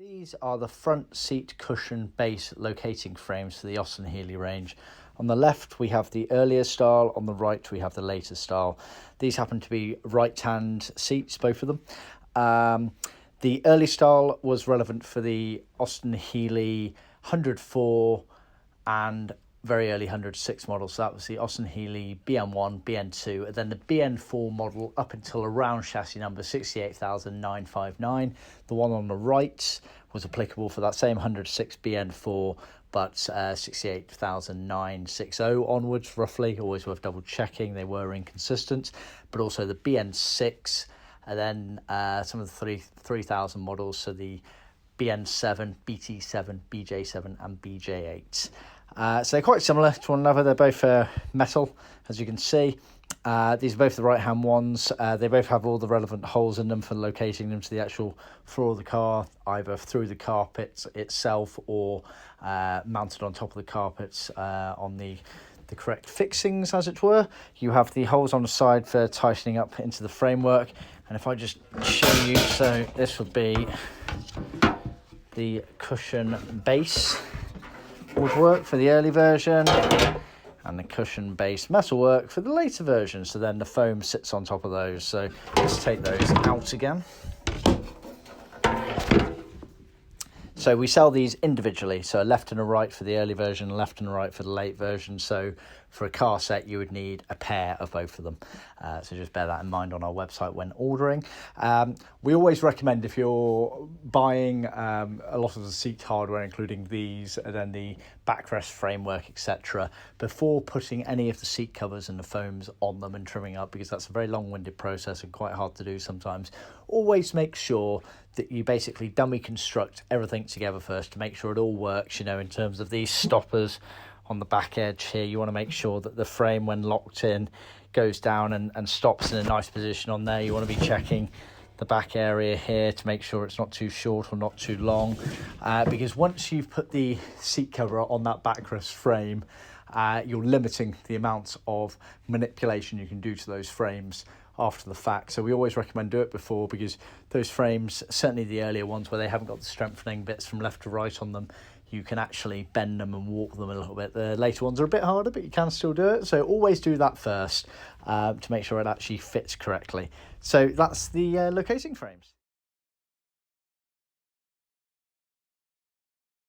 These are the front seat cushion base locating frames for the Austin Healey range. On the left we have the earlier style, on the right we have the later style. These happen to be right-hand seats, both of them. The early style was relevant for the Austin Healey 104 and very early 106 models. So that was the Austin Healey BN1, BN2, and then the BN4 model up until around chassis number 68,959. The one on the right was applicable for that same 106 BN4, but 68,960 onwards, roughly. Always worth double checking, they were inconsistent. But also the BN6, and then some of the 3000 models, so the BN7, BT7, BJ7 and BJ8. So they're quite similar to one another. They're both metal, as you can see. These are both the right-hand ones. They both have all the relevant holes in them for locating them to the actual floor of the car, either through the carpet itself or mounted on top of the carpets on the correct fixings, as it were. You have the holes on the side for tightening up into the framework. And if I just show you, so this would be the cushion base woodwork for the early version and the cushion base metalwork for the later version. So then the foam sits on top of those. So let's take those out again. So we sell these individually, so a left and a right for the early version, left and a right for the late version. So for a car set, you would need a pair of both of them. So just bear that in mind on our website when ordering. We always recommend, if you're buying a lot of the seat hardware, including these, and then the backrest framework, etc., before putting any of the seat covers and the foams on them and trimming up, because that's a very long-winded process and quite hard to do sometimes, always make sure that you basically dummy construct everything together first to make sure it all works. You know, in terms of these stoppers on the back edge here, you want to make sure that the frame, when locked in, goes down and stops in a nice position on there. You want to be checking the back area here to make sure it's not too short or not too long, because once you've put the seat cover on that backrest frame, you're limiting the amount of manipulation you can do to those frames after the fact. So we always recommend do it before, because those frames, certainly the earlier ones where they haven't got the strengthening bits from left to right on them, you can actually bend them and warp them a little bit. The later ones are a bit harder, but you can still do it. So always do that first to make sure it actually fits correctly. So that's the locating frames.